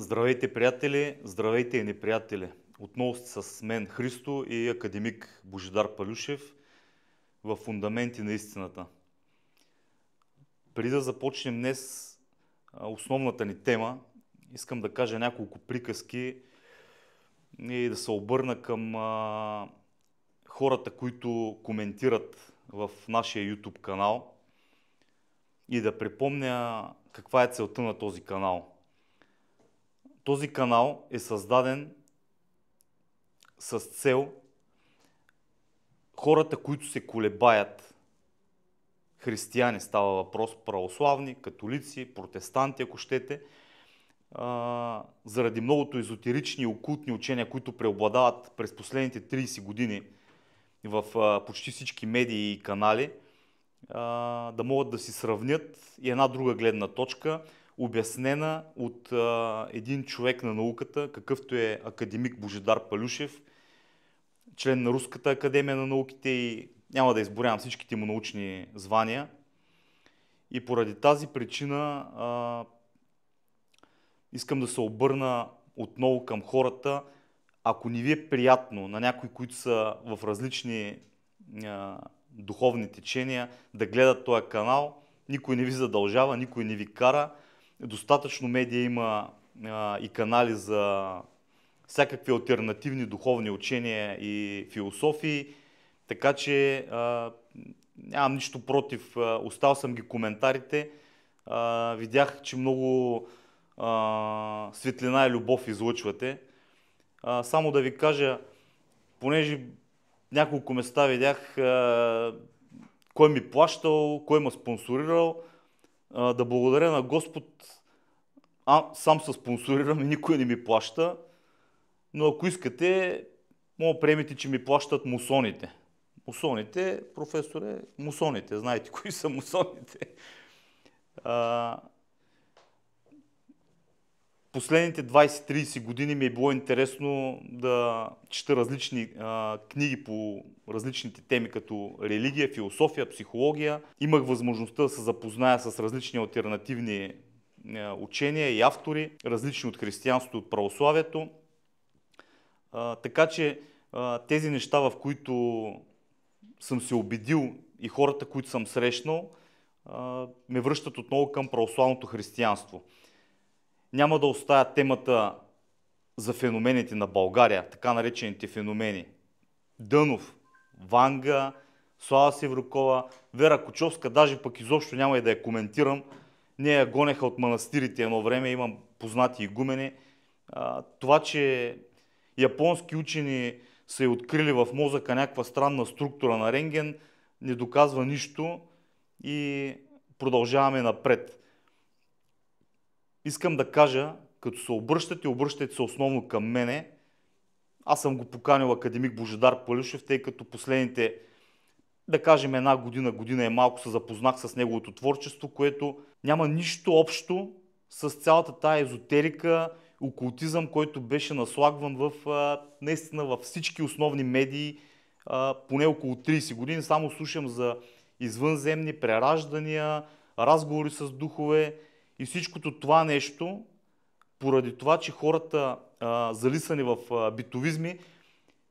Здравейте, приятели! Здравейте и неприятели! Отново сте с мен Христо и академик Божидар Палюшев в Фундаменти на истината. Преди да започнем днес основната ни тема, искам да кажа няколко приказки и да се обърна към хората, които коментират в нашия YouTube канал и да припомня каква е целта на този канал. Този канал е създаден с цел хората, които се колебаят, християни става въпрос, православни, католици, протестанти, ако щете, заради многото езотерични и окултни учения, които преобладават през последните 30 години в почти всички медии и канали, да могат да си сравнят и една друга гледна точка, обяснена от един човек на науката, какъвто е академик Божидар Палюшев, член на Руската академия на науките и няма да изборявам всичките му научни звания. И поради тази причина искам да се обърна отново към хората. Ако не ви е приятно на някои, които са в различни духовни течения, да гледат този канал, никой не ви задължава, никой не ви кара. Достатъчно медия има и канали за всякакви алтернативни духовни учения и философии, така че нямам нищо против. Оставил съм ги коментарите. Видях, че много светлина и любов излъчвате. Само да ви кажа, понеже няколко места видях кой ми плащал, кой ме спонсорирал, да благодаря на Господ, сам се спонсорирам и никой не ми плаща, но ако искате, мога да приемете, че ми плащат мусоните. Мусоните, професоре, мусоните, знаете кои са мусоните. Последните 20-30 години ми е било интересно да чета различни книги по различните теми, като религия, философия, психология. Имах възможността да се запозная с различни алтернативни учения и автори, различни от християнството и от православието. Така че тези неща, в които съм се убедил и хората, които съм срещнал, ме връщат отново към православното християнство. Няма да оставя темата за феномените на България, така наречените феномени. Дънов, Ванга, Слава Севрукова, Вера Кочовска, даже пък изобщо няма и да я коментирам. Не я гонеха от манастирите едно време, имам познати игумени. Това, че японски учени са й открили в мозъка някаква странна структура на рентген, не доказва нищо и продължаваме напред. Искам да кажа, като се обръщате се основно към мене. Аз съм го поканил академик Божидар Палюшев, тъй като последните, да кажем, една година, година и малко се запознах с неговото творчество, което няма нищо общо с цялата тая езотерика, окултизъм, който беше наслагван наистина във всички основни медии, поне около 30 години. Само слушам за извънземни прераждания, разговори с духове и всичкото това нещо, поради това, че хората, залисани в битовизми,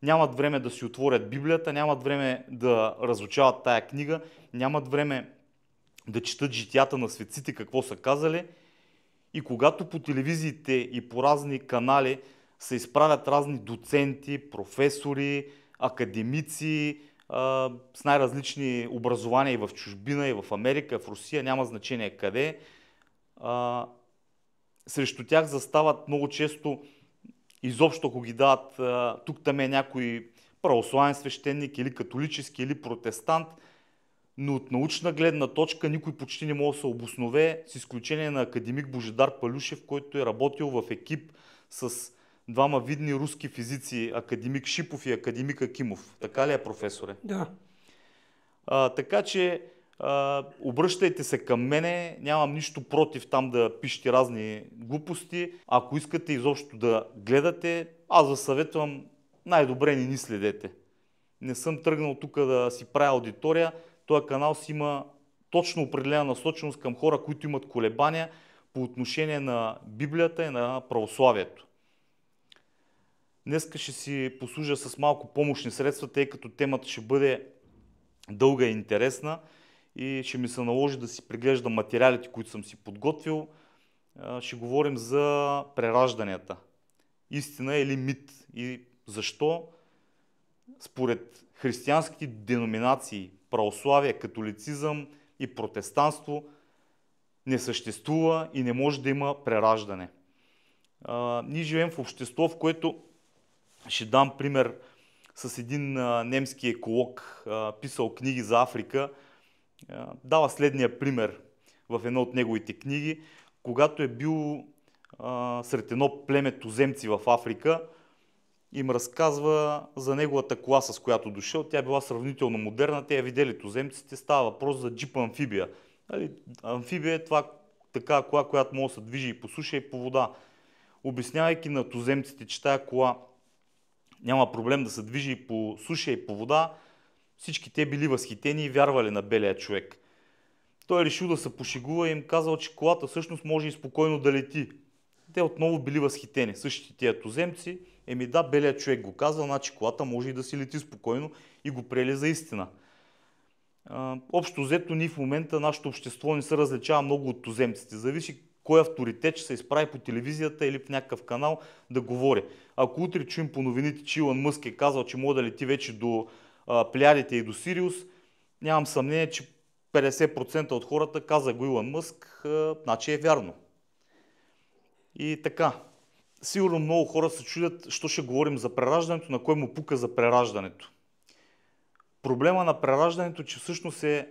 нямат време да си отворят Библията, нямат време да разучават тая книга, нямат време да четат житията на светците, какво са казали. И когато по телевизиите и по разни канали се изправят разни доценти, професори, академици, с най-различни образования и в чужбина, и в Америка, и в Русия, няма значение къде, срещу тях застават много често, изобщо ако ги дават, тук-там е някой православен свещеник или католически, или протестант, но от научна гледна точка никой почти не може да се обоснове, с изключение на академик Божидар Палюшев, който е работил в екип с двама видни руски физици, академик Шипов и академик Акимов. Така ли е, професоре? Да. Така че обръщайте се към мене, нямам нищо против там да пишете разни глупости. Ако искате изобщо да гледате, аз ви съветвам, най-добре не ни следете. Не съм тръгнал тук да си правя аудитория. Този канал си има точно определена насоченост към хора, които имат колебания по отношение на Библията и на православието. Днеска ще си послужа с малко помощни средства, тъй като темата ще бъде дълга и интересна и ще ми се наложи да си преглеждам материалите, които съм си подготвил. Ще говорим за преражданията. Истина или мит и защо според християнските деноминации, православие, католицизъм и протестантство не съществува и не може да има прераждане. Ние живеем в общество, в което ще дам пример с един немски еколог, писал книги за Африка. Дава следния пример в една от неговите книги. Когато е бил сред едно племе туземци в Африка, им разказва за неговата кола, с която дошъл. Тя била сравнително модерна, те я видели туземците, става въпрос за джип амфибия. Амфибия е това такава кола, която може да се движи и по суша и по вода. Обяснявайки на туземците, че тая кола няма проблем да се движи и по суша и по вода, всички те били възхитени и вярвали на белия човек. Той е решил да се пошегува и им казал, че колата всъщност може и спокойно да лети. Те отново били възхитени. Същите тия туземци, да, белият човек го казал, значи колата може и да си лети спокойно и го приели за истина. Общо взето, ние в момента, нашето общество не се различава много от туземците. Зависи кой авторитет ще се изправи по телевизията или в някакъв канал да говори. Ако утре чуем по новините, че Илон Мъск е казал, че може да лети вече до Плеядите и до Сириус, нямам съмнение, че 50% от хората, каза го Илон Мъск, значи е вярно. И така, сигурно много хора се чудят, що ще говорим за прераждането, на кой му пука за прераждането. Проблема на прераждането, че всъщност е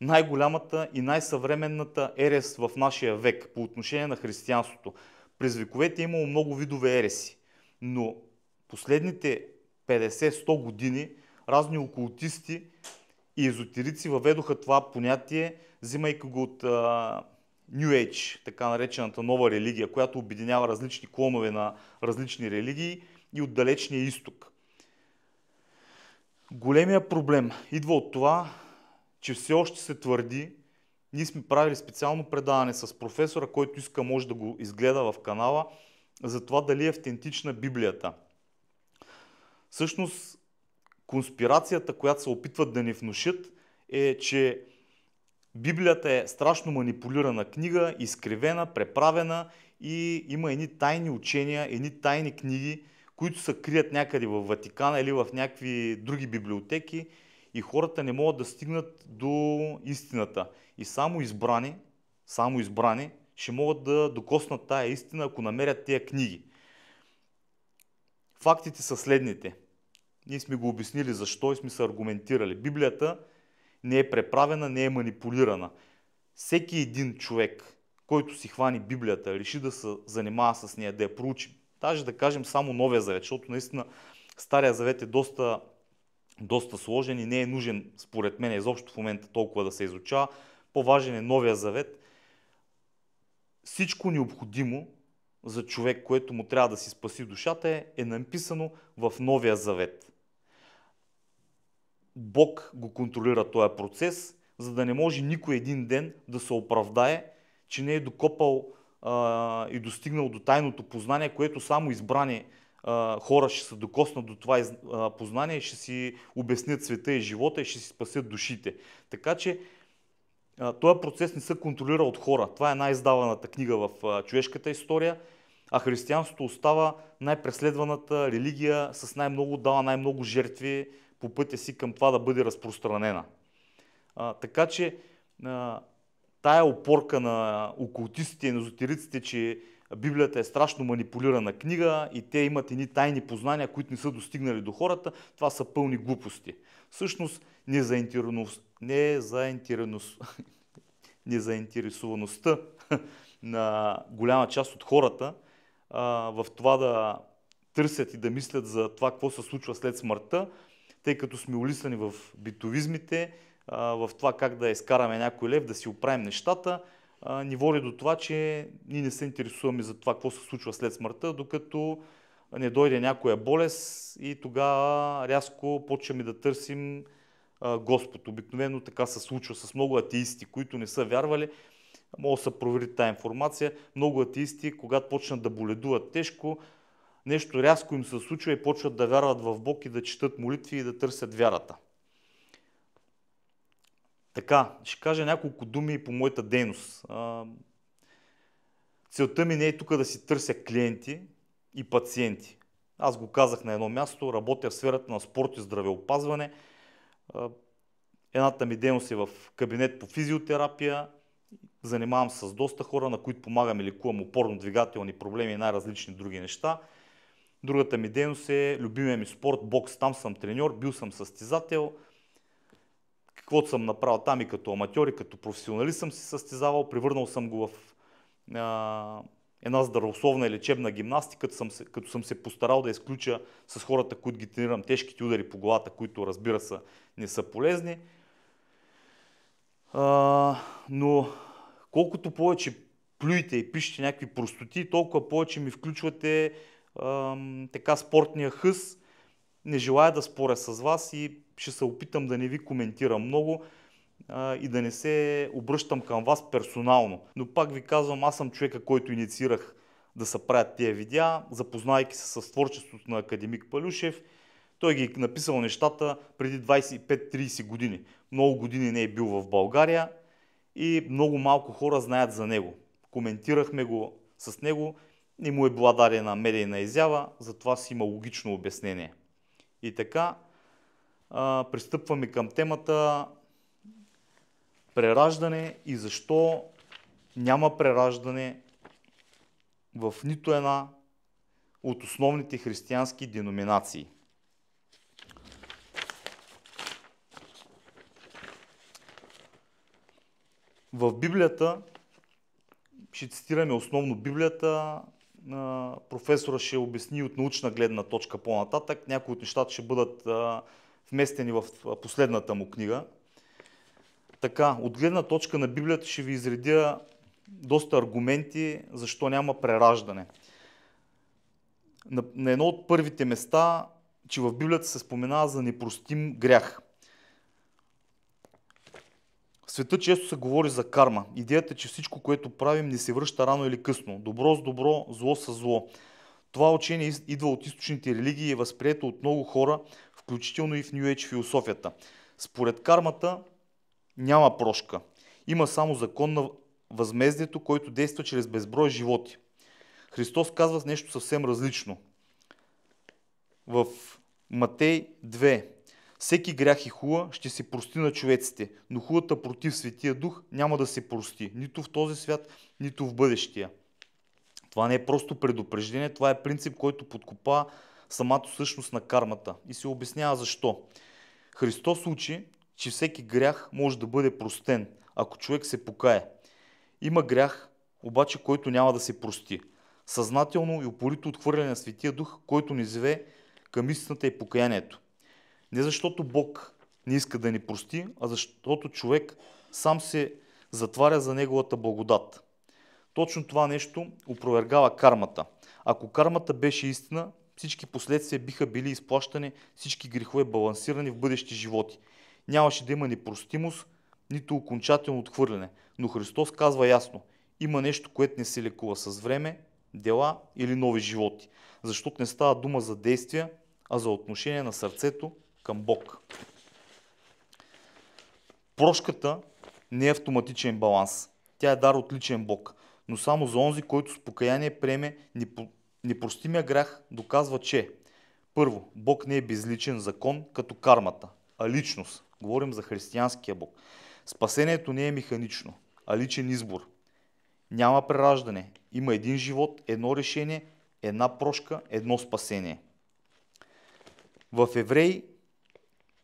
най-голямата и най-съвременната ерес в нашия век по отношение на християнството. През вековете е имало много видове ереси, но последните 50-100 години разни окултисти и езотерици въведоха това понятие, взимайки го от New Age, така наречената нова религия, която обединява различни клонове на различни религии и от далечния изток. Големия проблем идва от това, че все още се твърди, ние сме правили специално предаване с професора, който иска може да го изгледа в канала, за това дали е автентична Библията. Всъщност, конспирацията, която се опитват да ни внушат, е, че Библията е страшно манипулирана книга, изкривена, преправена и има едни тайни учения, едни тайни книги, които се крият някъде в Ватикана или в някакви други библиотеки и хората не могат да стигнат до истината. И само избрани ще могат да докоснат тая истина, ако намерят тези книги. Фактите са следните. Ние сме го обяснили защо и сме се аргументирали. Библията не е преправена, не е манипулирана. Всеки един човек, който си хвани Библията, реши да се занимава с нея, да я проучи, даже да кажем само Новия завет, защото наистина Стария завет е доста сложен и не е нужен, според мен, изобщо в момента толкова да се изучава. По-важен е Новия завет. Всичко необходимо за човек, което му трябва да си спаси душата, е написано в Новия завет. Бог го контролира този процес, за да не може никой един ден да се оправдае, че не е докопал и достигнал до тайното познание, което само избрани хора ще се докоснат до това познание и ще си обяснят света и живота и ще си спасят душите. Така че този процес не се контролира от хора. Това е най-издаваната книга в човешката история, а християнството остава най-преследваната религия с дава най-много жертви по пътя си към това да бъде разпространена. Така че тая опорка на окултистите и на езотериците, че Библията е страшно манипулирана книга и те имат едни тайни познания, които не са достигнали до хората, това са пълни глупости. Всъщност незаинтересоваността на голяма част от хората в това да търсят и да мислят за това какво се случва след смъртта, тъй като сме улисани в битовизмите, в това как да изкараме някой лев, да си оправим нещата, ни води до това, че ние не се интересуваме за това какво се случва след смъртта, докато не дойде някоя болест и тогава рязко почваме да търсим Господ. Обикновено така се случва с много атеисти, които не са вярвали. Може да се провери тази информация. Много атеисти, когато почнат да боледуват тежко, нещо рязко им се случва и почват да вярват в Бог и да четат молитви и да търсят вярата. Така, ще кажа няколко думи по моята дейност. Целта ми не е тук да си търся клиенти и пациенти. Аз го казах на едно място, работя в сферата на спорт и здравеопазване. Едната ми дейност е в кабинет по физиотерапия. Занимавам се с доста хора, на които помагам и лекувам опорно-двигателни проблеми и най-различни други неща. Другата ми дейност е любимия ми спорт, бокс. Там съм треньор, бил съм състезател. Каквото съм направил там и като аматьор, и като професионалист съм си състезавал. Превърнал съм го в една здравословна и лечебна гимнастика, като съм се постарал да изключа с хората, които ги тренирам, тежките удари по главата, които, разбира се, не са полезни. Но колкото повече плюете и пишете някакви простоти, толкова повече ми включвате така спортния хъс. Не желая да споря с вас и ще се опитам да не ви коментирам много и да не се обръщам към вас персонално. Но пак ви казвам, аз съм човека, който инициирах да се правят тия видеа, запознайки се с творчеството на академик Палюшев. Той ги е написал нещата преди 25-30 години. Много години не е бил в България и много малко хора знаят за него. Коментирахме го с него, не му е била дадена медийна изява, затова си има логично обяснение. И така, пристъпваме към темата прераждане и защо няма прераждане в нито една от основните християнски деноминации. В Библията, ще цитираме основно Библията, професора ще обясни от научна гледна точка по-нататък. Някои от нещата ще бъдат вместени в последната му книга. Така, от гледна точка на Библията ще ви изредя доста аргументи, защо няма прераждане. На едно от първите места, че в Библията се споменава за непростим грях. В света често се говори за карма. Идеята е, че всичко, което правим, не се връща рано или късно. Добро с добро, зло с зло. Това учение идва от източните религии и е възприето от много хора, включително и в New Age философията. Според кармата няма прошка. Има само закон на възмездието, който действа чрез безброй животи. Христос казва нещо съвсем различно. В Матей 2. Всеки грях и хула ще се прости на човеците, но хулата против Светия Дух няма да се прости, нито в този свят, нито в бъдещия. Това не е просто предупреждение, това е принцип, който подкопава самата същност на кармата. И се обяснява защо. Христос учи, че всеки грях може да бъде простен, ако човек се покае. Има грях, обаче, който няма да се прости. Съзнателно и упорито отхвърляне на Светия Дух, който ни зове към истината и покаянието. Не защото Бог не иска да ни прости, а защото човек сам се затваря за неговата благодат. Точно това нещо опровергава кармата. Ако кармата беше истина, всички последствия биха били изплащани, всички грехове балансирани в бъдещи животи. Нямаше да има непростимост, нито окончателно отхвърляне. Но Христос казва ясно, има нещо, което не се лекува с време, дела или нови животи. Защото не става дума за действия, а за отношение на сърцето към Бог. Прошката не е автоматичен баланс. Тя е дар от личен Бог. Но само за онзи, който с покаяние приеме непростимия грях, доказва, че първо, Бог не е безличен закон като кармата, а личност. Говорим за християнския Бог. Спасението не е механично, а личен избор. Няма прераждане. Има един живот, едно решение, една прошка, едно спасение. В Евреи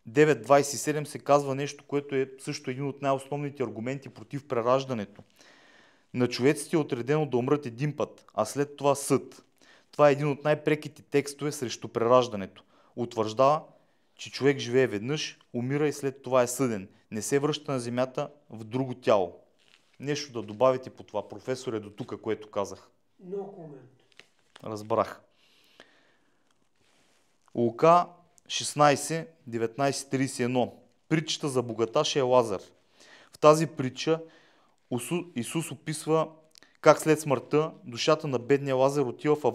9.27 се казва нещо, което е също един от най-основните аргументи против прераждането. На човеците е отредено да умрат един път, а след това съд. Това е един от най-преките текстове срещу прераждането. Утвърждава, че човек живее веднъж, умира и след това е съден. Не се връща на земята в друго тяло. Нещо да добавите по това, професоре, до тук, което казах. No comment. Разбрах. Лука 16, 19, 31. Притчата за богаташа и Лазар. В тази притча Исус описва как след смъртта душата на бедния Лазар отива в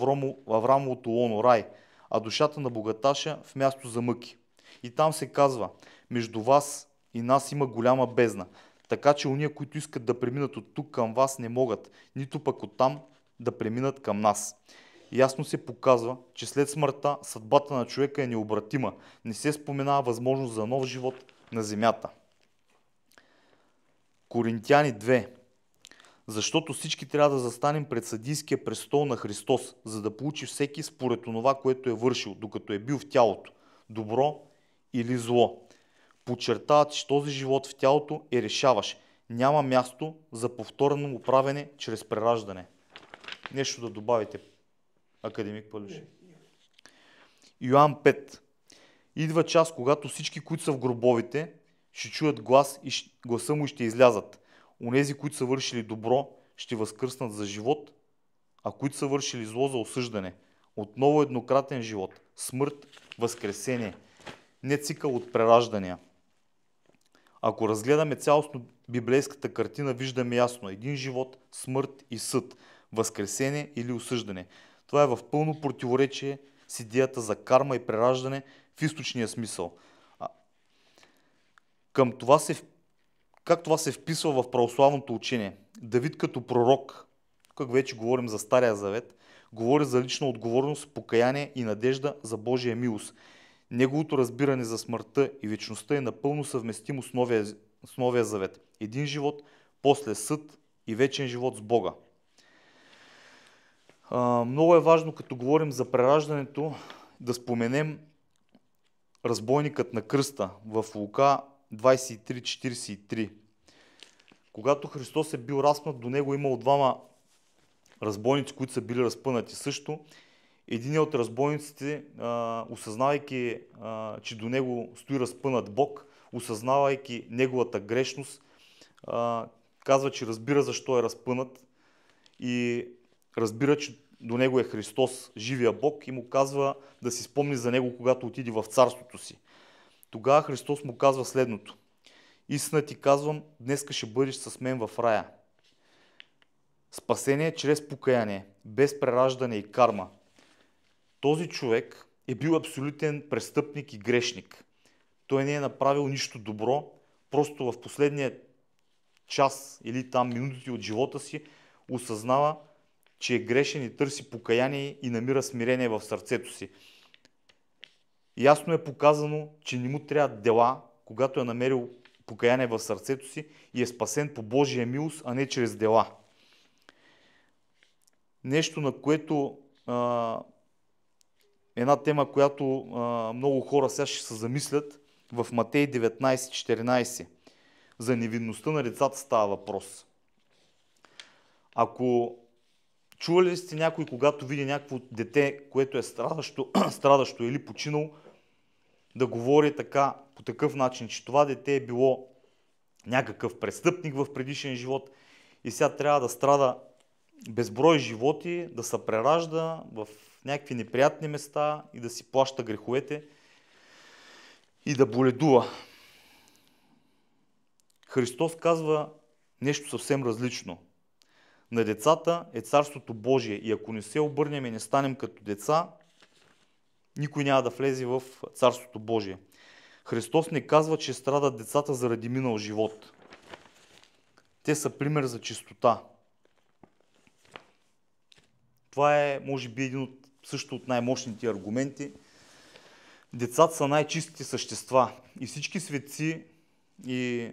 Аврамовото лоно, рай, а душата на богаташа в място за мъки. И там се казва: между вас и нас има голяма бездна, така че уния, които искат да преминат от тук към вас, не могат, нито пък оттам да преминат към нас. Ясно се показва, че след смъртта съдбата на човека е необратима. Не се споменава възможност за нов живот на земята. Коринтияни 2. Защото всички трябва да застанем пред съдийския престол на Христос, за да получи всеки според онова, което е вършил, докато е бил в тялото, добро или зло. Подчертават, че този живот в тялото е решаващ. Няма място за повторно му правене чрез прераждане. Нещо да добавите, академик Палюшев. Йоан 5. Идва час, когато всички, които са в гробовите, ще чуят глас и гласа му ще излязат. Онези, които са вършили добро, ще възкръснат за живот, а които са вършили зло, за осъждане. Отново еднократен живот, смърт, възкресение. Не цикъл от прераждания. Ако разгледаме цялостно библейската картина, виждаме ясно: един живот, смърт и съд, възкресение или осъждане. Това е в пълно противоречие с идеята за карма и прераждане в източния смисъл. Как това се вписва в православното учение? Давид като пророк, как вече говорим за Стария Завет, говори за лична отговорност, покаяние и надежда за Божия милост. Неговото разбиране за смъртта и вечността е напълно съвместимо с Новия Завет. Един живот, после съд и вечен живот с Бога. Много е важно, като говорим за прераждането, да споменем разбойникът на кръста в Лука 23:43. Когато Христос е бил разпнат, до него имало двама разбойници, които са били разпънати също. Единият от разбойниците, осъзнавайки, че до него стои разпънат Бог, осъзнавайки неговата грешност, казва, че разбира защо е разпънат и разбира, че до него е Христос, живия Бог, и му казва да си спомни за него, когато отиде в царството си. Тогава Христос му казва следното: истина ти казвам, днеска ще бъдеш с мен в рая. Спасение чрез покаяние, без прераждане и карма. Този човек е бил абсолютен престъпник и грешник. Той не е направил нищо добро, просто в последния час или там минутите от живота си осъзнава, че е грешен и търси покаяние и намира смирение в сърцето си. Ясно е показано, че не му трябва дела, когато е намерил покаяние в сърцето си и е спасен по Божия милост, а не чрез дела. Нещо, на което една тема, която много хора сега ще се замислят, в Матей 19:14. За невинността на децата става въпрос. Ако чували ли сте някой, когато види някакво дете, което е страдащо или починало, да говори така, по такъв начин, че това дете е било някакъв престъпник в предишен живот и сега трябва да страда безброй животи, да се преражда в някакви неприятни места и да си плаща греховете и да боледува. Христос казва нещо съвсем различно. На децата е Царството Божие и ако не се обърнем и не станем като деца, никой няма да влезе в Царството Божие. Христос не казва, че страдат децата заради минал живот. Те са пример за чистота. Това е, може би, един от най-мощните аргументи. Децата са най-чистите същества и всички светци и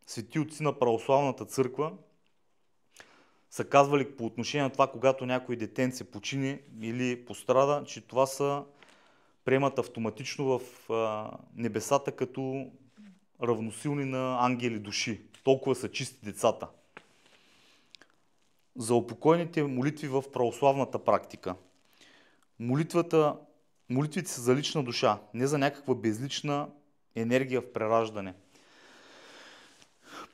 свети отци на православната църква са казвали по отношение на това, когато някой детенце почине или пострада, че това са приемат автоматично в небесата като равносилни на ангели души. Толкова са чисти децата. За упокойните молитви в православната практика. Молитвите са за лична душа, не за някаква безлична енергия в прераждане.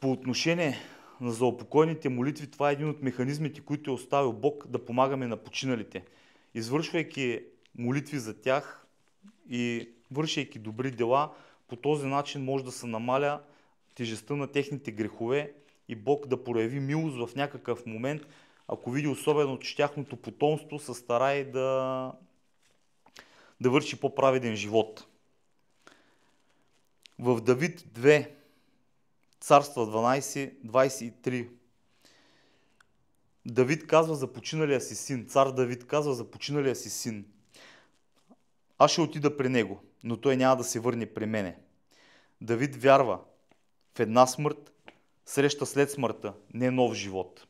По отношение на заупокойните молитви, това е един от механизмите, които е оставил Бог да помагаме на починалите. Извършвайки молитви за тях и вършейки добри дела, по този начин може да се намаля тежестта на техните грехове и Бог да прояви милост в някакъв момент, ако види особено, че тяхното потомство се старае да върши по-праведен живот. В Давид 2, Царства 12, 23, Давид казва за починалия си син, цар Давид казва за починалия си син: аз ще отида при него, но той няма да се върне при мене. Давид вярва в една смърт, среща след смъртта, не нов живот.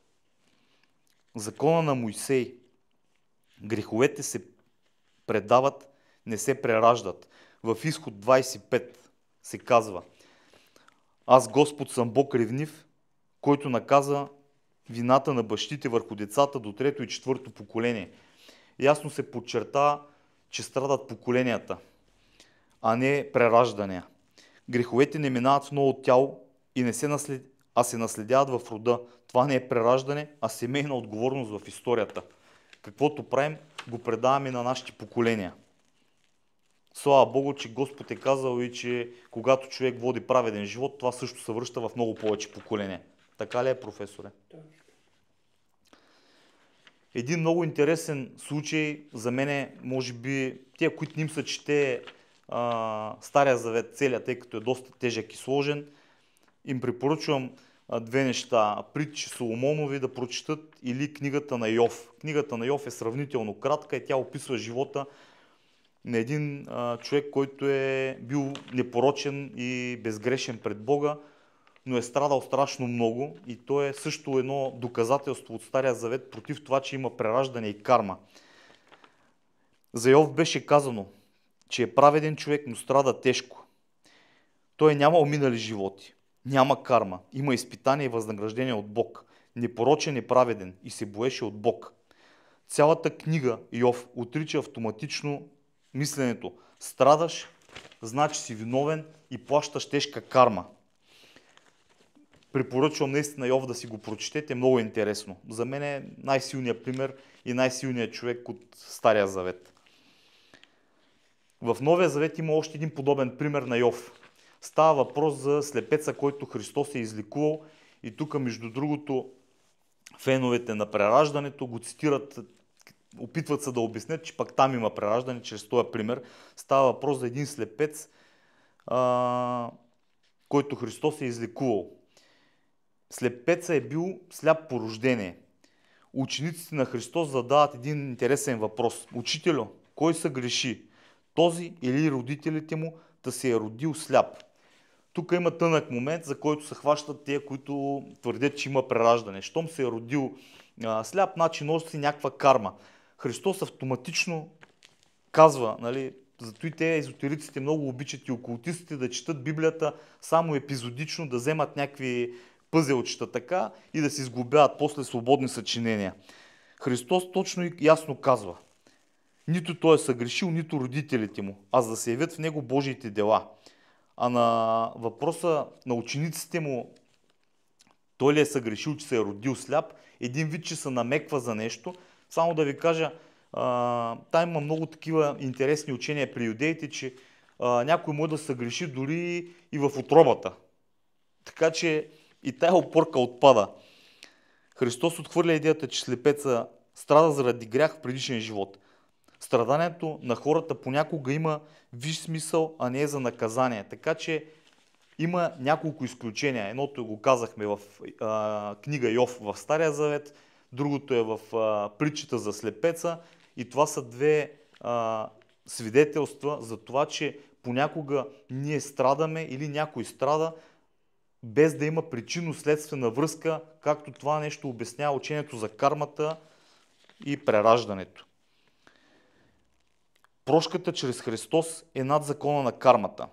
Закона на Мойсей: греховете се предават, не се прераждат. В Изход 25 се казва: аз Господ съм Бог ревнив, който наказа вината на бащите върху децата до трето и четвърто поколение. Ясно се подчертава, че страдат поколенията, а не прераждания. Греховете не минават в ново тяло и а се наследяват в рода. Това не е прераждане, а семейна отговорност в историята. Каквото правим, го предаваме на нашите поколения. Слава Богу, че Господ е казал и че когато човек води праведен живот, това също се връща в много повече поколения. Така ли е, професоре? Един много интересен случай за мен, може би, тия, които не им се чете Стария завет целия, тъй като е доста тежък и сложен, им препоръчвам две неща. Притчи Соломонови да прочитат или книгата на Йов. Книгата на Йов е сравнително кратка и тя описва живота на един човек, който е бил непорочен и безгрешен пред Бога, но е страдал страшно много и то е също едно доказателство от Стария завет против това, че има прераждане и карма. За Йов беше казано, че е праведен човек, но страда тежко. Той няма минали животи, няма карма, има изпитание и възнаграждение от Бог. Непорочен и праведен и се боеше от Бог. Цялата книга Йов отрича автоматично мисленето: страдаш, значи си виновен и плащаш тежка карма. Препоръчвам наистина Йов да си го прочетете, много интересно. За мен е най-силният пример и най-силният човек от Стария завет. В Новия завет има още един подобен пример на Йов. Става въпрос за слепеца, който Христос е излекувал и тук, между другото, феновете на прераждането го цитират, опитват се да обяснят, че пак там има прераждане чрез този пример. Става въпрос за един слепец, който Христос е излекувал. Слепеца е бил сляп по рождение. Учениците на Христос задават един интересен въпрос: учителю, кой се греши? Този или родителите му да се е родил сляп? Тук има тънък момент, за който се хващат тия, които твърдят, че има прераждане. Щом се е родил сляп, значи носи си някаква карма. Христос автоматично казва, нали, зато и те езотериците много обичат и окултистите да четат Библията само епизодично, да вземат някакви пъзелчета така и да се изглобяват после свободни съчинения. Христос точно и ясно казва: нито той е съгрешил, нито родителите му, а за да се явят в него Божиите дела. А на въпроса на учениците му, той ли е съгрешил, че се е родил сляп, един вид, че се намеква за нещо. Само да ви кажа, там има много такива интересни учения при юдеите, че някой може да съгреши дори и в утробата. Така че и тая опорка отпада. Христос отхвърля идеята, че слепеца страда заради грях в предишен живот. Страданието на хората понякога има висш смисъл, а не е за наказание. Така че има няколко изключения. Едното го казахме в книга Йов в Стария завет, другото е в притчата за слепеца и това са две свидетелства за това, че понякога ние страдаме или някой страда, без да има причинно-следствена връзка, както това нещо обяснява учението за кармата и прераждането. Прошката чрез Христос е над закона на кармата.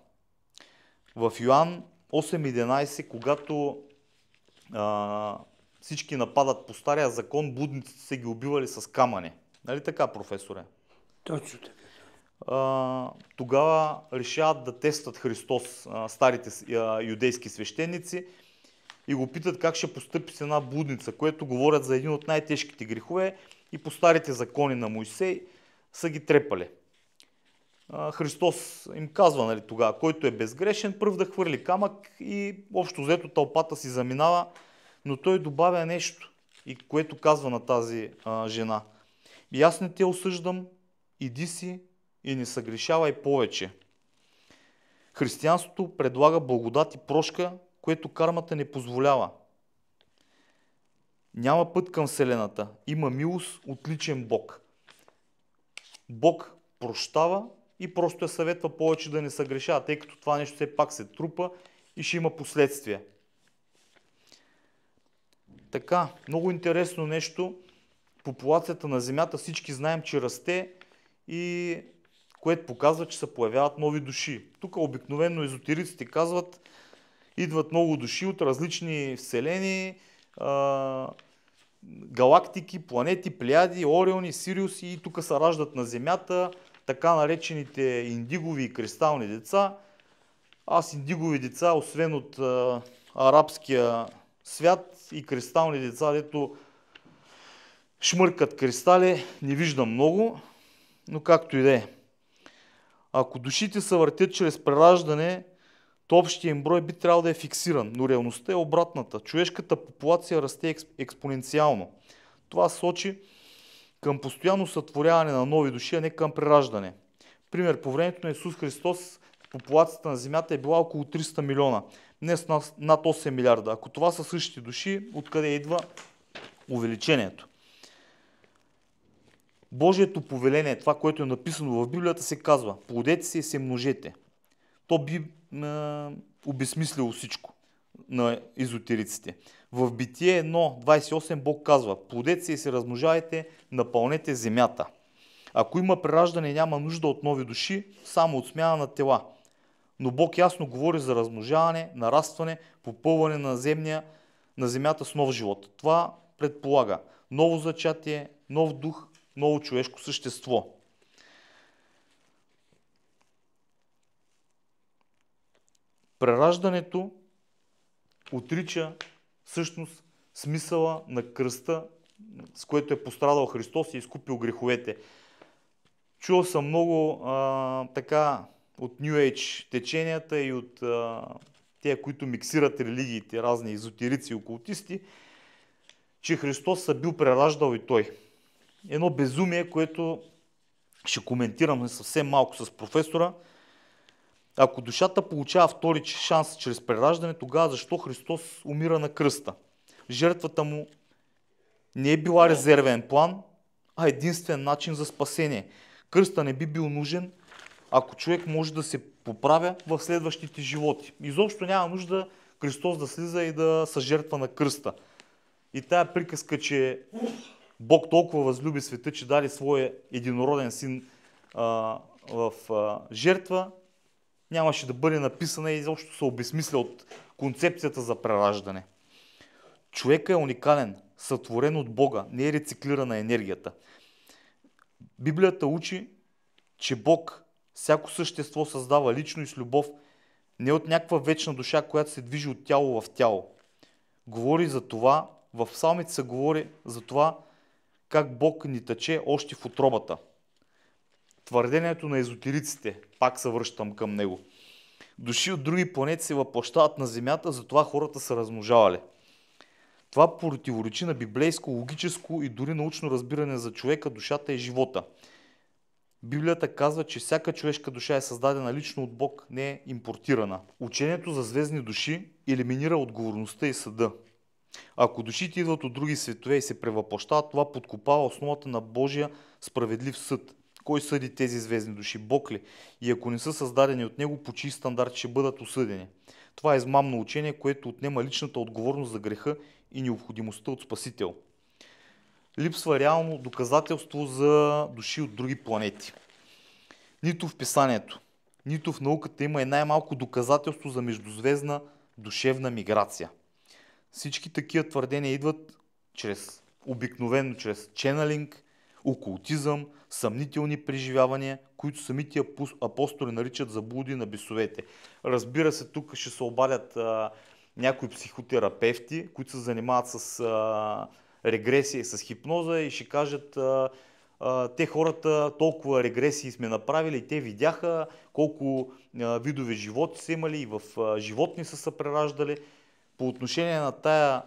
В Йоан 8.11, когато всички нападат по стария закон, блудниците са ги убивали с камъни. Нали така, професоре? Точно така. Тогава решават да тестват Христос старите юдейски свещеници и го питат как ще постъпи с една блудница, което говорят за един от най-тежките грехове и по старите закони на Мойсей са ги трепали. Христос им казва, нали, тогава, който е безгрешен, пръв да хвърли камък и общо взето тълпата си заминава. Но той добавя нещо, и което казва на тази жена. И аз не те осъждам, иди си и не съгрешавай повече. Християнството предлага благодат и прошка, което кармата не позволява. Няма път към Вселената. Има милост от личен Бог. Бог прощава и просто я съветва повече да не съгрешава, тъй като това нещо все пак се трупа и ще има последствия. Така, много интересно нещо. Популацията на Земята, всички знаем, че расте, и което показва, че се появяват нови души. Тук обикновено езотериците казват, идват много души от различни вселени, галактики, планети, Плеяди, Ориони, Сириуси, и тук се раждат на Земята така наречените индигови и кристални деца. Аз индигови деца, освен от арабския свят, и кристални деца, дето шмъркат кристали, не виждам много, но както и да е. Ако душите се въртят чрез прераждане, то общия им брой би трябвало да е фиксиран, но реалността е обратната. Човешката популация расте експоненциално. Това сочи към постоянно сътворяване на нови души, а не към прераждане. Пример, по времето на Исус Христос популацията на Земята е била около 300 милиона. Днес над 8 милиарда. Ако това са същите души, откъде идва увеличението? Божието повеление, това, което е написано в Библията, се казва: плодете се и се множете. То би обезмислило всичко на езотериците. В Битие 1.28 Бог казва: плодете се и се размножавайте, напълнете земята. Ако има прераждане, няма нужда от нови души, само от смяна на тела. Но Бог ясно говори за размножаване, нарастване, попълване на земята с нов живот. Това предполага ново зачатие, нов дух, ново човешко същество. Прераждането отрича всъщност смисъла на кръста, с което е пострадал Христос и изкупил греховете. Чувал съм много така от New Age теченията и от тези, които миксират религиите, разни езотерици и окултисти, че Христос се бил прераждал и той. Едно безумие, което ще коментираме съвсем малко с професора. Ако душата получава втори шанс чрез прераждане, тогава защо Христос умира на кръста? Жертвата му не е била резервен план, а единствен начин за спасение. Кръста не би бил нужен, ако човек може да се поправя в следващите животи. Изобщо няма нужда Христос да слиза и да се жертва на кръста. И тая приказка, че Бог толкова възлюби света, че даде своя единороден син в жертва, нямаше да бъде написана и изобщо се обезмисля от концепцията за прераждане. Човекът е уникален, сътворен от Бога, не е рециклирана енергията. Библията учи, че Бог всяко същество създава лично и с любов, не от някаква вечна душа, която се движи от тяло в тяло. Говори за това, в псалмите се говори за това, как Бог ни тъче още в утробата. Твърдението на езотериците, пак се връщам към него. Души от други планети се въплъщават на Земята, затова хората са размножавали. Това противоречи на библейско, логическо и дори научно разбиране за човека, душата и живота. Библията казва, че всяка човешка душа е създадена лично от Бог, не е импортирана. Учението за звездни души елиминира отговорността и съда. Ако душите идват от други светове и се превъплъщават, това подкопава основата на Божия справедлив съд. Кой съди тези звездни души? Бог ли? И ако не са създадени от него, по чий стандарт ще бъдат осъдени? Това е измамно учение, което отнема личната отговорност за греха и необходимостта от Спасител. Липсва реално доказателство за души от други планети. Нито в писанието, нито в науката има и най-малко доказателство за междузвездна душевна миграция. Всички такива твърдения идват обикновено чрез ченалинг, окултизъм, съмнителни преживявания, които самите апостоли наричат заблуди на бесовете. Разбира се, тук ще се обадят някои психотерапевти, които се занимават с регресия и с хипноза, и ще кажат: те хората толкова регресии сме направили и те видяха колко видове животи са имали и в животни са се прераждали. По отношение на тая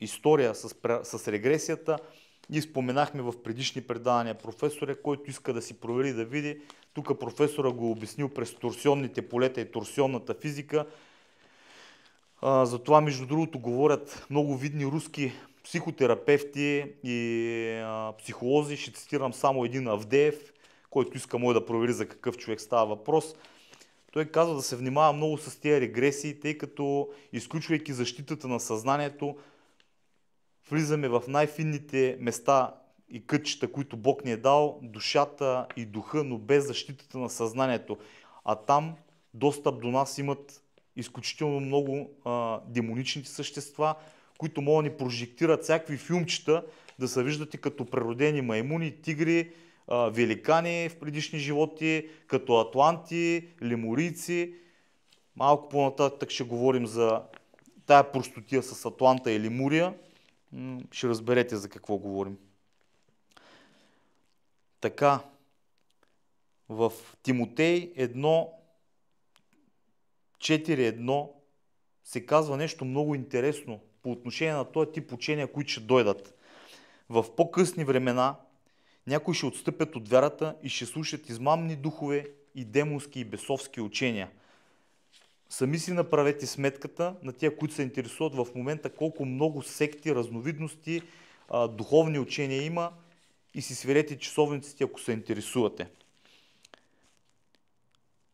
история с регресията. Ние споменахме в предишни предавания професора, който иска да си провери да види. Тук професора го обяснил през торсионните полета и торсионната физика. За това, между другото, говорят много видни руски психотерапевти и психолози. Ще цитирам само един Авдеев, който иска да провери за какъв човек става въпрос. Той казва да се внимава много с тези регресии, тъй като, изключвайки защитата на съзнанието, влизаме в най-финните места и кътчета, които Бог ни е дал, душата и духа, но без защитата на съзнанието. А там достъп до нас имат изключително много демоничните същества, които могат да ни прожектират всякакви филмчета, да се виждате като преродени маймуни, тигри, великани в предишни животи, като атланти, лемурийци. Малко по-нататък ще говорим за тая простотия с Атланта и Лемурия. Ще разберете за какво говорим. Така, в Тимотей 1.4.1 се казва нещо много интересно по отношение на този тип учения, които ще дойдат. В по-късни времена някои ще отстъпят от вярата и ще слушат измамни духове и демонски и бесовски учения. Сами си направете сметката на тия, които се интересуват в момента, колко много секти, разновидности, духовни учения има, и си сверете часовниците, ако се интересувате.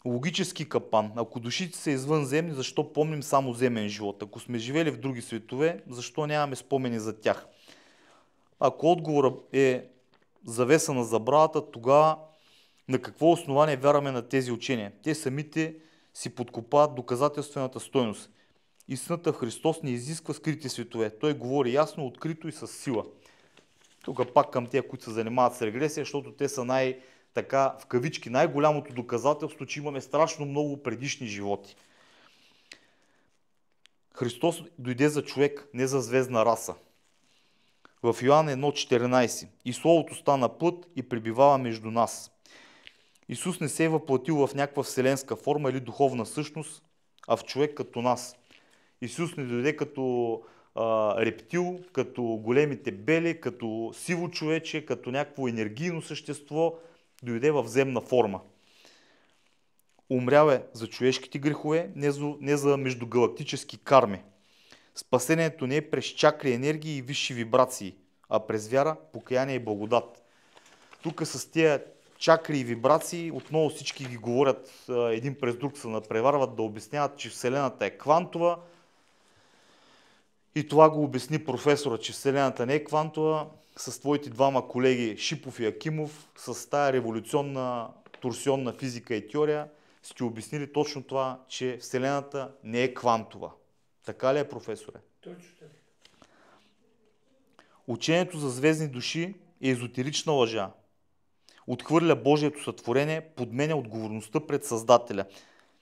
Логически капан. Ако душите са извънземни, защо помним само земен живот? Ако сме живели в други светове, защо нямаме спомени за тях? Ако отговорът е завеса на забравата, тогава на какво основание вярваме на тези учения? Те самите си подкопават доказателствената стойност. Истината в Христос не изисква скрити светове. Той говори ясно, открито и с сила. Тук пак към тези, които се занимават с регресия, защото те са така, в кавички, най-голямото доказателство, че имаме страшно много предишни животи. Христос дойде за човек, не за звездна раса. В Йоан 1.14. И Словото стана плът и пребивава между нас. Исус не се е въплатил в някаква вселенска форма или духовна същност, а в човек като нас. Исус не дойде като рептил, като големите бели, като сиво човече, като някакво енергийно същество, дойде в земна форма. Умрял е за човешките грехове, не за междугалактически карми. Спасението не е през чакри, енергии и висши вибрации, а през вяра, покаяние и благодат. Тук с тези чакри и вибрации отново всички ги говорят един през друг, се надпреварват да обясняват, че Вселената е квантова. И това го обясни професора, че Вселената не е квантова, с твоите двама колеги Шипов и Акимов, с тая революционна торсионна физика и теория, сте обяснили точно това, че Вселената не е квантова. Така ли е, професоре? Точно така. Учението за звездни души е езотерична лъжа. Отхвърля Божието сътворение, подменя отговорността пред Създателя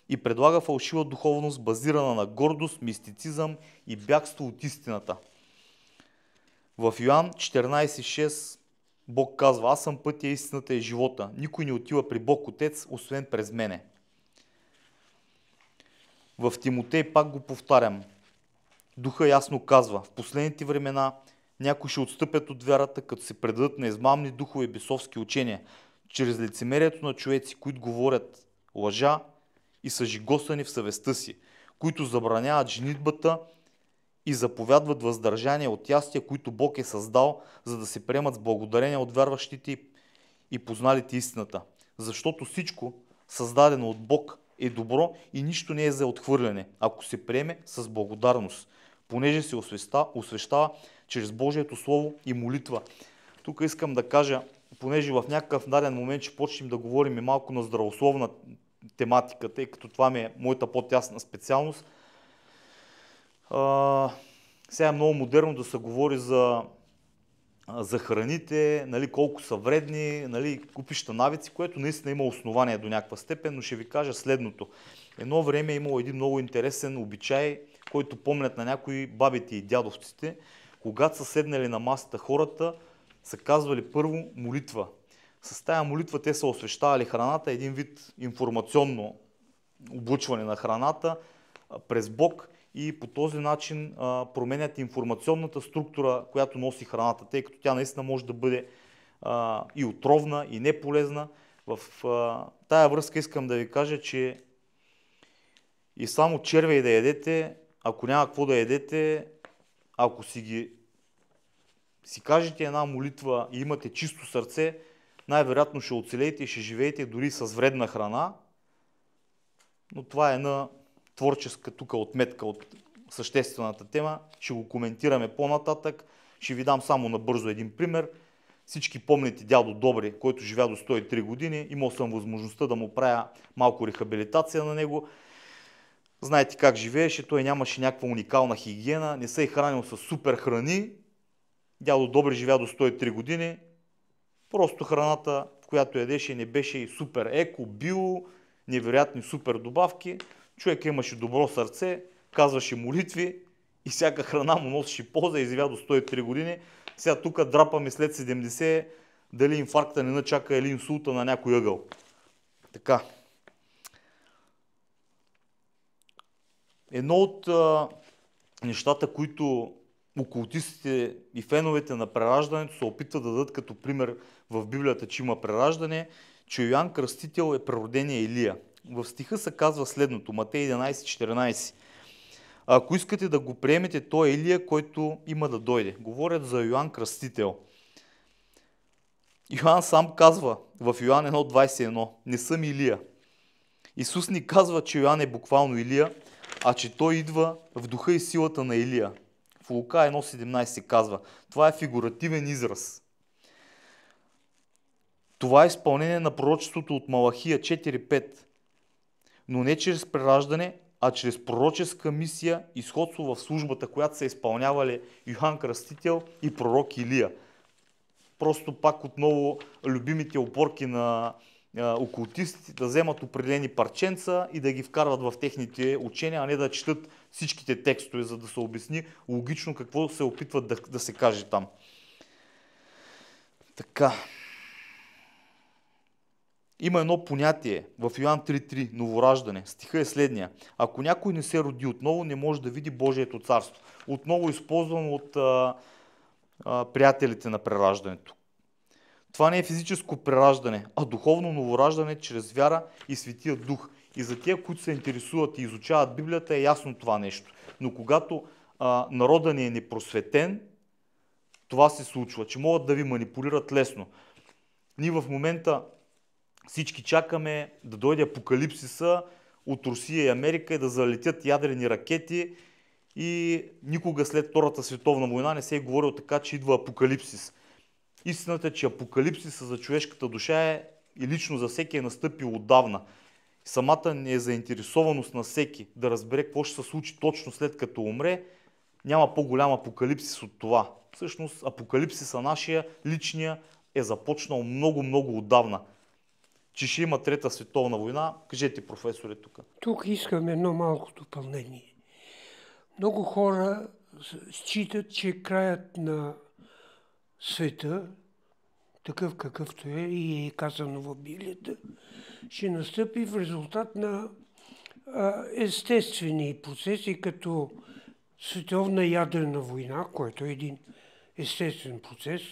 и предлага фалшива духовност, базирана на гордост, мистицизъм и бягство от истината. В Йоан 14.6 Бог казва: аз съм пътя, истината и живота. Никой не отива при Бог Отец, освен през мене. В Тимотей пак го повтарям. Духа ясно казва: в последните времена някои ще отстъпят от вярата, като се предадат на измамни духове и бесовски учения, чрез лицемерието на човеци, които говорят лъжа и са жигосани в съвестта си, които забраняват женитбата и заповядват въздържание от ястия, които Бог е създал, за да се приемат с благодарение от вярващите и позналите истината. Защото всичко, създадено от Бог, е добро и нищо не е за отхвърляне, ако се приеме с благодарност, понеже се освещава чрез Божието Слово и молитва. Тук искам да кажа, понеже в някакъв даден момент ще почнем да говорим и малко на здравословна тематика, тъй като това ми е моята по-тясна специалност. Сега е много модерно да се говори за храните, колко са вредни, купища навици, което наистина има основание до някаква степен, но ще ви кажа следното. Едно време е имало един много интересен обичай, който помнят на някои бабите и дядовците. Когато са седнали на масата хората, са казвали първо молитва. С тая молитва те са освещавали храната, един вид информационно облъчване на храната през Бог, и по този начин променят информационната структура, която носи храната, тъй като тя наистина може да бъде и отровна, и неполезна. В тая връзка искам да ви кажа, че и само червей да ядете, ако няма какво да ядете, ако си кажете една молитва и имате чисто сърце, най-вероятно ще оцелеете и ще живеете дори с вредна храна. Но това е една творческа тук отметка от съществената тема. Ще го коментираме по-нататък. Ще ви дам само набързо един пример. Всички помните дядо Добри, който живя до 103 години. Имал съм възможността да му правя малко рехабилитация на него. Знаете как живееше, той нямаше някаква уникална хигиена, не се е хранил с супер храни. Дядо Добри живя до 103 години. Просто храната, в която ядеше, не беше и супер еко, био, невероятни супер добавки. Човек имаше добро сърце, казваше молитви и всяка храна му носеше полза и живя до 103 години. Сега тук драпаме след 70, дали инфаркта не начака или инсулта на някой ъгъл. Така. Едно от нещата, които окултистите и феновете на прераждането се опитват да дадат като пример в Библията, че има прераждане, че Йоан Кръстител е преродения Илия. В стиха се казва следното, Матей 11:14. Ако искате да го приемете, той е Илия, който има да дойде. Говорят за Йоан Кръстител. Йоан сам казва в Йоан 1:21, не съм Илия. Исус ни казва, че Йоан е буквално Илия, а че той идва в духа и силата на Илия. В Лука 1:17 се казва. Това е фигуративен израз. Това е изпълнение на пророчеството от Малахия 4:5. Но не чрез прераждане, а чрез пророческа мисия и сходство в службата, която са изпълнявали Йоан Кръстител и пророк Илия. Просто пак отново любимите опорки на окултистите да вземат определени парченца и да ги вкарват в техните учения, а не да четат всичките текстове, за да се обясни логично какво се опитват да се каже там. Така. Има едно понятие в Йоан 3:3, новораждане. Стиха е следния. Ако някой не се роди отново, не може да види Божието царство. Отново използвано от приятелите на прераждането. Това не е физическо прераждане, а духовно новораждане чрез вяра и Светия Дух. И за тия, които се интересуват и изучават Библията, е ясно това нещо. Но когато народът ни е непросветен, това се случва, че могат да ви манипулират лесно. Ние в момента всички чакаме да дойде апокалипсиса от Русия и Америка и да залетят ядрени ракети и никога след Втората световна война не се е говорил така, че идва апокалипсис. Истината е, че апокалипсиса за човешката душа е и лично за всеки е настъпил отдавна. Самата не е заинтересованост на всеки да разбере какво ще се случи точно след като умре. Няма по-голям апокалипсис от това. Всъщност апокалипсиса нашия, личния, е започнал много отдавна. Че ще има Трета световна война, кажете, професоре, тук. Тук искам едно малко допълнение. Много хора считат, че краят на света, такъв какъвто е и е казано в Библията, ще настъпи в резултат на естествени процеси, като световна ядрена война, който е един естествен процес,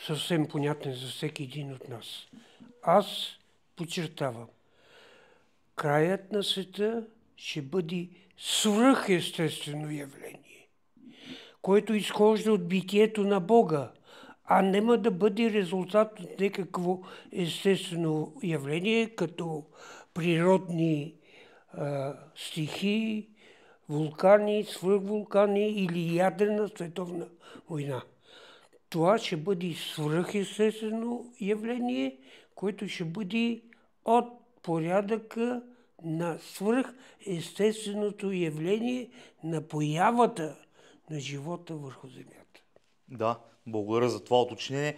съвсем понятен за всеки един от нас. Аз подчертавам, краят на света ще бъде свръхестествено явление, което изхожда от битието на Бога, а няма да бъде резултат от някакво естествено явление, като природни стихии, вулкани, свръхвулкани или ядрена световна война. Това ще бъде свръхестествено явление, което ще бъде от порядъка на свръхестественото явление на появата на живота върху земята. Да, благодаря за това уточнение.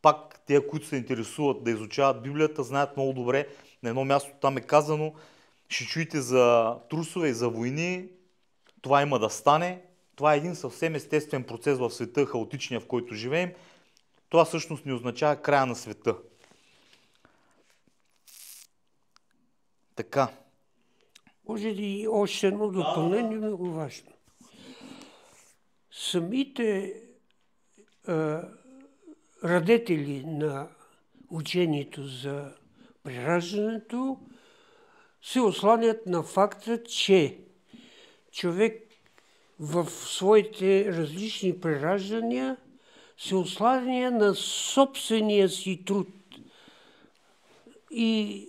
Пак те, които се интересуват да изучават Библията, знаят много добре. На едно място там е казано, ще чуете за трусове и за войни, това има да стане. Това е един съвсем естествен процес в света, хаотичния, в който живеем. Това всъщност не означава края на света. Така. Може ли още едно допълнение, много важно. Самите радетели на учението за прераждането се осланят на факта, че човек в своите различни прераждания се осланя на собствения си труд и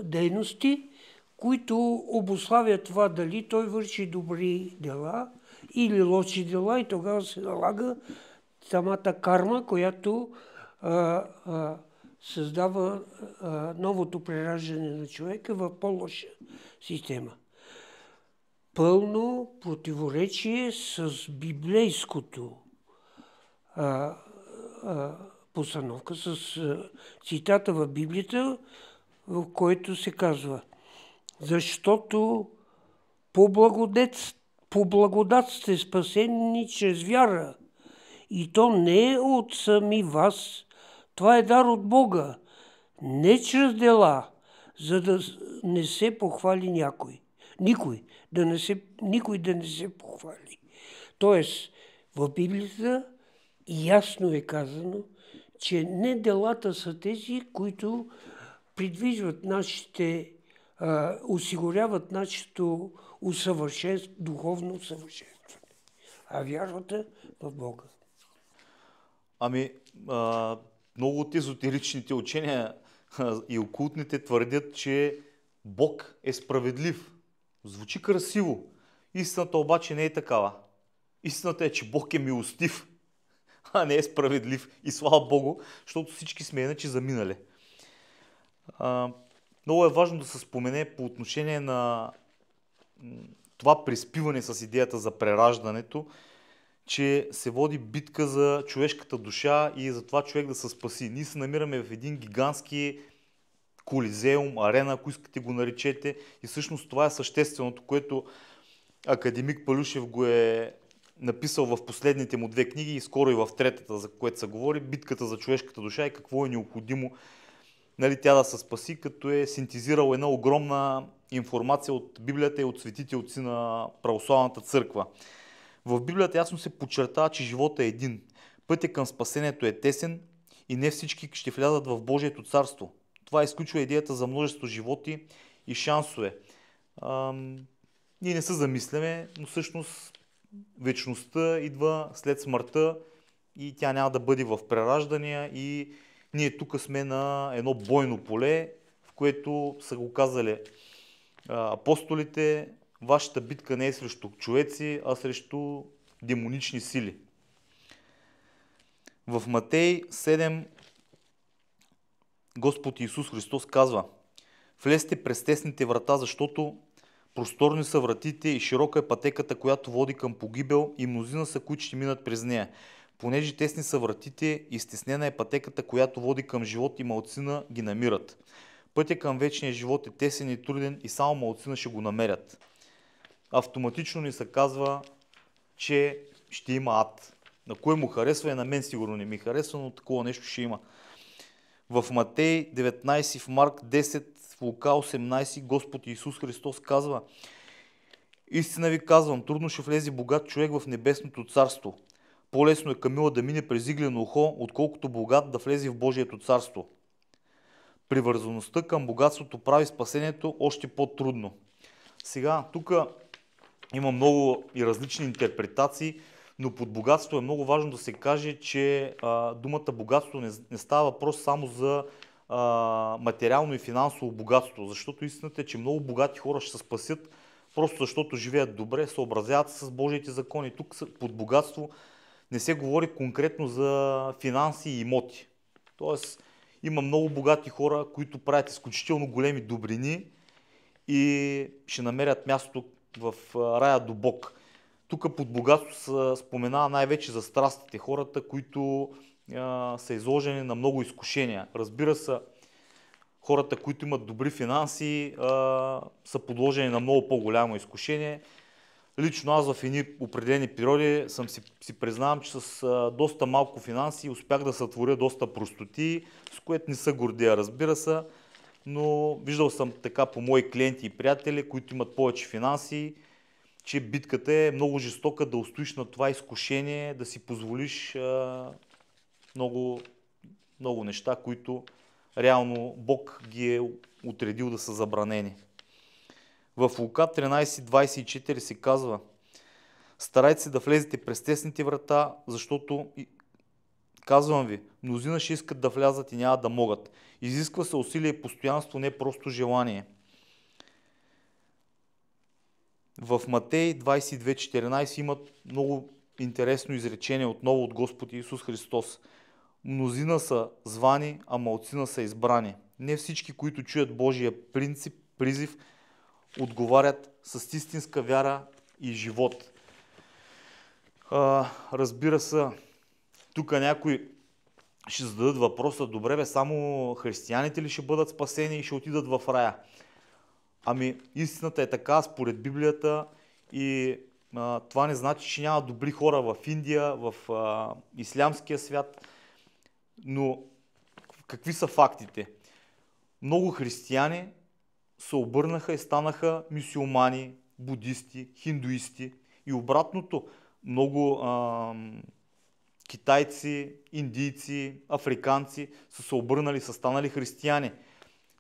дейности, които обуславят това дали той върши добри дела или лоши дела, и тогава се налага самата карма, която създава новото прераждане на човека в по-лоша система. Пълно противоречие с библейското постановка, с цитата в Библията, в който се казва: защото по благодат сте спасени чрез вяра, и то не е от сами вас, това е дар от Бога, не чрез дела, за да не се похвали някой. Никой да не се похвали. Тоест, в Библията ясно е казано, че не делата са тези, които придвижват нашите, осигуряват нашето духовно усъвършенстване, а вярвата в Бога. Много от езотеричните учения и окултните твърдят, че Бог е справедлив. Звучи красиво. Истината обаче не е такава. Истината е, че Бог е милостив, а не е справедлив. И слава Богу, защото всички сме иначе заминали. Много е важно да се спомене по отношение на това приспиване с идеята за прераждането, че се води битка за човешката душа и за това човек да се спаси. Ние се намираме в един гигантски колизеум, арена, ако искате го наречете, и всъщност това е същественото, което академик Палюшев го е написал в последните му 2 книги и скоро и в третата, за което се говори, битката за човешката душа и какво е необходимо, тя да се спаси, като е синтезирал една огромна информация от Библията и от светите отци на православната църква. В Библията ясно се подчертава, че животът е един. Пътят към спасението е тесен и не всички ще влязат в Божието царство. Това изключва идеята за множество животи и шансове. Ние не се замисляме, но всъщност вечността идва след смъртта и тя няма да бъде в прераждания, и ние тук сме на едно бойно поле, в което са го казали апостолите: вашата битка не е срещу човеци, а срещу демонични сили. В Матей 7 Господ Исус Христос казва: влезте през тесните врата, защото просторни са вратите и широка е пътеката, която води към погибел, и мнозина са, които ще минат през нея. Понеже тесни са вратите и стеснена е пътеката, която води към живот, и малцина ги намират. Пътя към вечния живот е тесен и труден и само малцина ще го намерят. Автоматично ни се казва, че ще има ад. На кой му харесва, и на мен сигурно не ми харесва, но такова нещо ще има. В Матей 19, в Марк 10, в Лука 18 Господ Исус Христос казва: истина ви казвам, трудно ще влезе богат човек в небесното царство. По-лесно е камила да мине през иглено ухо, отколкото богат да влезе в Божието царство. Привързаността към богатството прави спасението още по-трудно. Сега, тук има много и различни интерпретации, но под богатство е много важно да се каже, че думата богатство не става въпрос само за материално и финансово богатство, защото истината е, че много богати хора ще се спасят, просто защото живеят добре, съобразяват се с Божиите закони. Тук под богатство не се говори конкретно за финанси и имоти. Тоест, има много богати хора, които правят изключително големи добрини и ще намерят място в рая до Бог. Тук под богатство се споменава най-вече за страстите, хората, които са изложени на много изкушения. Разбира се, хората, които имат добри финанси, са подложени на много по-голямо изкушение. Лично аз в едни определени периоди си признавам, че с доста малко финанси успях да сътворя доста простоти, с което не се гордея, разбира се, но виждал съм така по мои клиенти и приятели, които имат повече финанси, че битката е много жестока да устоиш на това изкушение, да си позволиш много, много неща, които реално Бог ги е отредил да са забранени. В Лука 13:24 се казва: старайте се да влезете през тесните врата, защото, казвам ви, мнозина ще искат да влязат и няма да могат. Изисква се усилие и постоянство, не просто желание. В Матей 22:14 имат много интересно изречение отново от Господ Исус Христос. Мнозина са звани, а малцина са избрани. Не всички, които чуят Божия призив, отговарят с истинска вяра и живот. Разбира се, тук някои ще зададат въпроса: добре бе, само християните ли ще бъдат спасени и ще отидат в рая? Ами истината е така според Библията и това не значи, че няма добри хора в Индия, в ислямския свят, но какви са фактите? Много християни се обърнаха и станаха мюсюлмани, будисти, хиндуисти и обратното. Много китайци, индийци, африканци са се обърнали, са станали християни.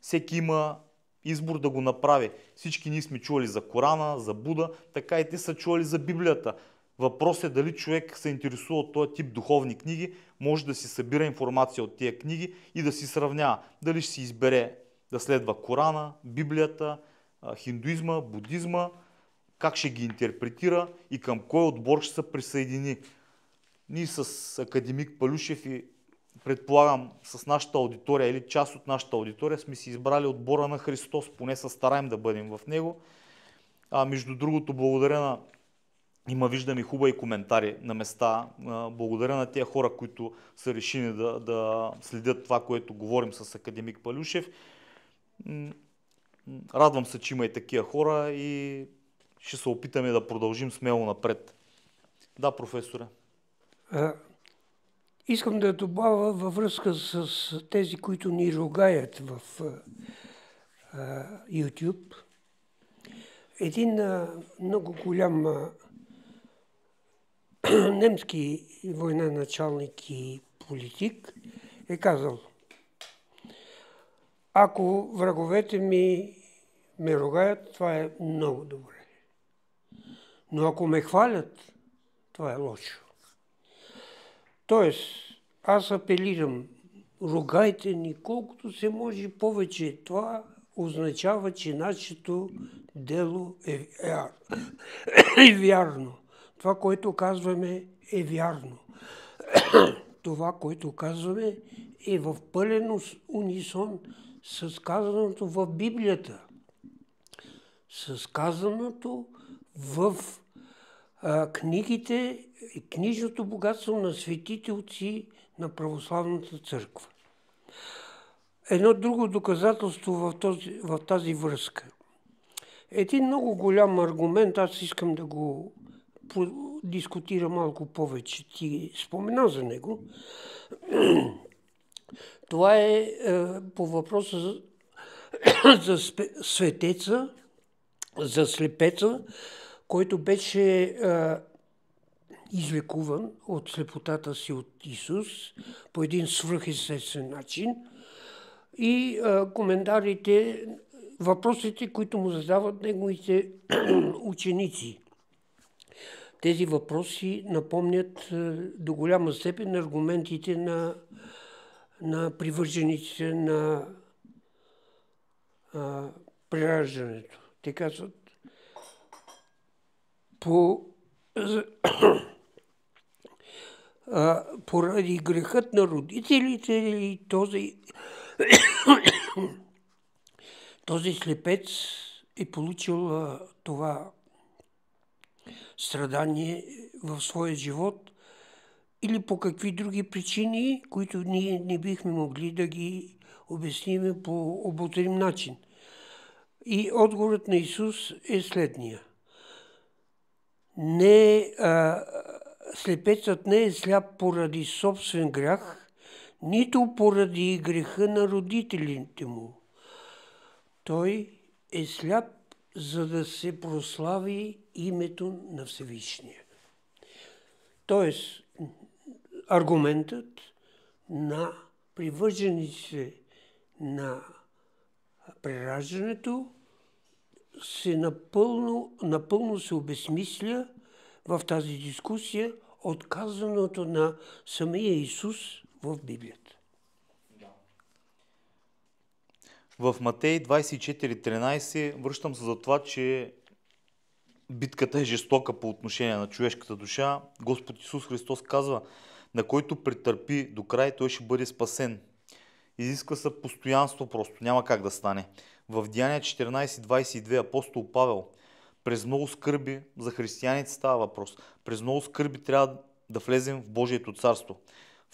Всеки има избор да го направи. Всички ние сме чували за Корана, за Буда, така и те са чували за Библията. Въпрос е дали човек се интересува от този тип духовни книги, може да си събира информация от тия книги и да си сравнява. Дали ще си избере да следва Корана, Библията, хиндуизма, будизма, как ще ги интерпретира и към кой отбор ще се присъедини. Ние с академик Палюшев и предполагам с нашата аудитория или част от нашата аудитория сме си избрали отбора на Христос, поне се стараем да бъдем в него. Между другото, виждам и хубави коментари на места. Благодаря на тези хора, които са решени да следят това, което говорим с академик Палюшев. Радвам се, че има и такива хора и ще се опитаме да продължим смело напред. Да, професоре. Искам да добавя във връзка с тези, които ни ругаят в YouTube. Един много голям немски военачалник и политик е казал: ако враговете ми ме ругаят, това е много добре. Но ако ме хвалят, това е лошо. Тоест, аз апелирам, ругайте ни колкото се може повече. Това означава, че нашето дело е вярно. Това, което казваме, е вярно. Това, което казваме, е в пълен унисон с казаното в Библията. С казаното в книгите и книжното богатство на светите отци на православната църква. Едно друго доказателство в тази връзка. Един много голям аргумент, аз искам да го дискутира малко повече. Ти спомена за него. Това е по въпроса за светеца, за слепеца, който беше излекуван от слепотата си от Исус по един свръхестествен начин. И коментарите, въпросите, които му задават неговите ученици. Тези въпроси напомнят до голяма степен аргументите на привържениците на прераждането. Те казват: поради грехът на родителите и този слепец е получил това страдание в своя живот или по какви други причини, които ние не бихме могли да ги обясним по обозрим начин. И отговорът на Исус е следния. Слепецът не е сляп поради собствен грях, нито поради греха на родителите му. Той е сляп, за да се прослави името на Всевишния. Тоест, аргументът на привържениците на прераждането напълно се обезсмисля в тази дискусия от казаното на самия Исус в Библията. В Матей 24:13 връщам се за това, че битката е жестока по отношение на човешката душа. Господ Исус Христос казва, на който претърпи до край, той ще бъде спасен. Изисква се постоянство просто, няма как да стане. В Деяния 14:22 апостол Павел, през много скърби, за християните става въпрос, през много скърби трябва да влезем в Божието царство.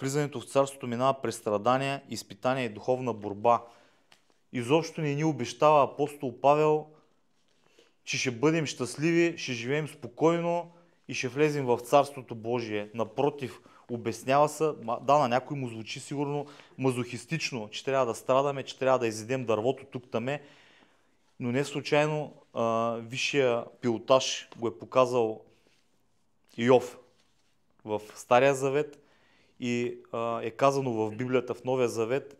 Влизането в царството минава през страдания, изпитания и духовна борба. Изобщо не ни обещава апостол Павел, че ще бъдем щастливи, ще живеем спокойно и ще влезем в Царството Божие. Напротив, обяснява се, да, на някой му звучи сигурно мазохистично, че трябва да страдаме, че трябва да изедем дървото тук-таме, но не случайно висшия пилотаж го е показал Йов в Стария Завет и е казано в Библията в Новия Завет.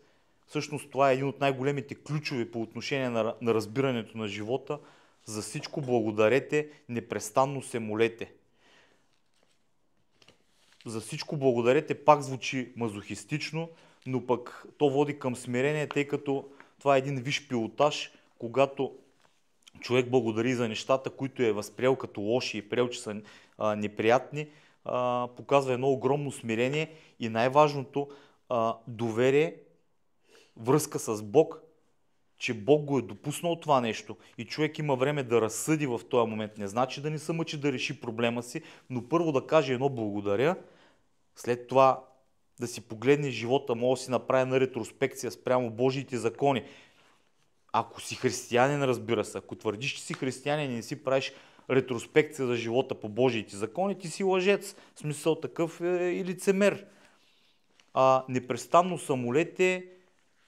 Всъщност това е един от най-големите ключови по отношение на разбирането на живота. За всичко благодарете, непрестанно се молете. За всичко благодарете пак звучи мазохистично, но пък то води към смирение, тъй като това е един висш пилотаж, когато човек благодари за нещата, които е възприел като лоши и приел, че са неприятни, показва едно огромно смирение и най-важното доверие, връзка с Бог, че Бог го е допуснал това нещо и човек има време да разсъди в този момент. Не значи да не се мъчи да реши проблема си, но първо да каже едно благодаря, след това да си погледне живота, може да си направи на ретроспекция спрямо Божиите закони. Ако си християнин, разбира се, ако твърдиш, че си християнин и не си правиш ретроспекция за живота по Божиите закони, ти си лъжец. В смисъл такъв и лицемер. Непрестанно самолете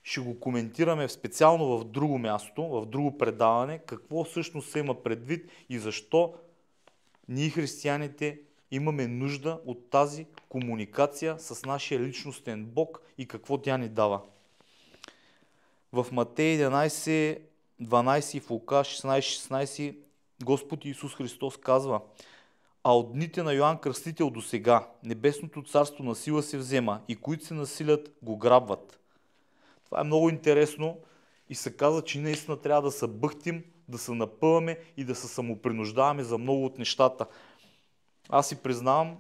ще го коментираме специално в друго място, в друго предаване, какво всъщност се има предвид и защо ние християните имаме нужда от тази комуникация с нашия личностен Бог и какво тя ни дава. В Матей 11:12 и в Лука 16:16 Господ Исус Христос казва: а от дните на Йоан Кръстител до сега небесното царство на сила се взема и които се насилят го грабват. Това е много интересно и се казва, че наистина трябва да се бъхтим, да се напъваме и да се самопринуждаваме за много от нещата. Аз си признавам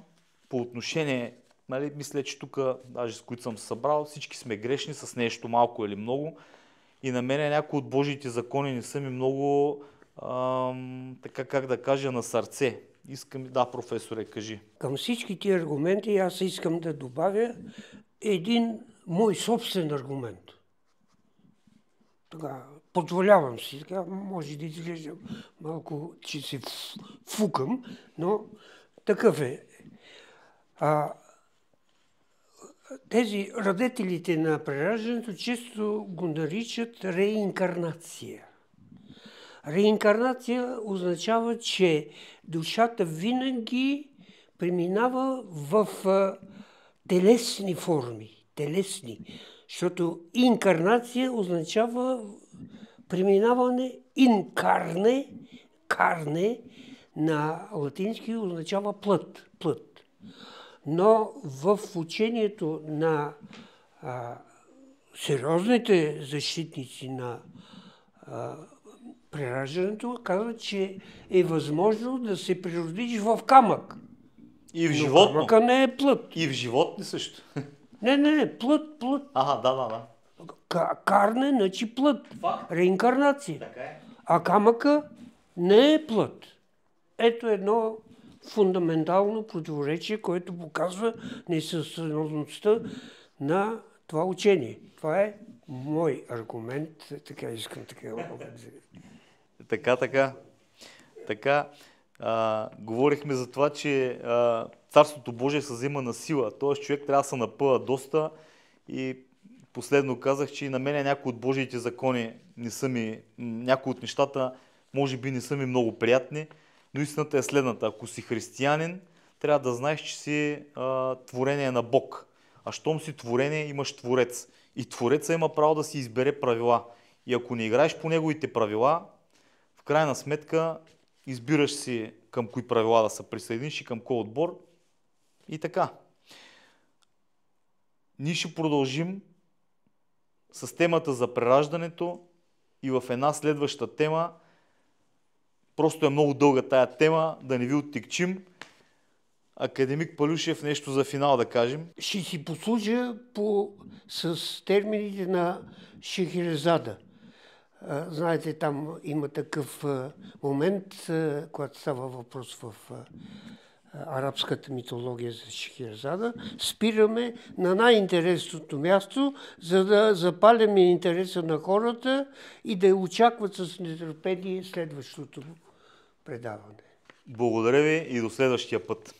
по отношение, мисля, че тук, даже с които съм се събрал, всички сме грешни с нещо малко или много и на мен някои от Божиите закони не са ми много, така как да кажа, на сърце. Искам, да, професоре, кажи. Към всички тия аргументи аз искам да добавя един мой собствен аргумент. Така, позволявам си, така, може да изглежда малко, че се фукам, но такъв е. Тези радетелите на прераждането често го наричат реинкарнация. Реинкарнация означава, че душата винаги преминава в телесни форми. Телесни. Защото инкарнация означава преминаване инкарне, карне на латински означава плът. Но в учението на сериозните защитници на прераждането казват, че е възможно да се природиш в камък. И в животно. Камъка не е плът. И в животни също. Не, плът. Ага, да. Карне, значи плът. Реинкарнация. Така е. А камъка не е плът. Ето едно фундаментално противоречие, което показва несъстоятелността на това учение. Това е мой аргумент. Така искам такива. Така. Говорихме за това, че Царството Божие се взема на сила. Тоест човек трябва да се напъва доста и последно казах, че и на мене някои от Божиите закони не са ми, някои от нещата може би не са ми много приятни, но истината е следната. Ако си християнин, трябва да знаеш, че си творение на Бог. А щом си творение, имаш Творец. И Твореца има право да си избере правила. И ако не играеш по неговите правила, в крайна сметка избираш си към кои правила да се присъединиш и към кой отбор. И така. Ние ще продължим с темата за прераждането и в една следваща тема. Просто е много дълга тая тема, да не ви оттикчим. Академик Палюшев, нещо за финал да кажем. Ще си послужа с термините на Шехерезада. Знаете, там има такъв момент, когато става въпрос в арабската митология за Шехерезада. Спираме на най-интересното място, за да запалим интереса на хората и да очакват с нетърпение следващото предаване. Благодаря ви и до следващия път.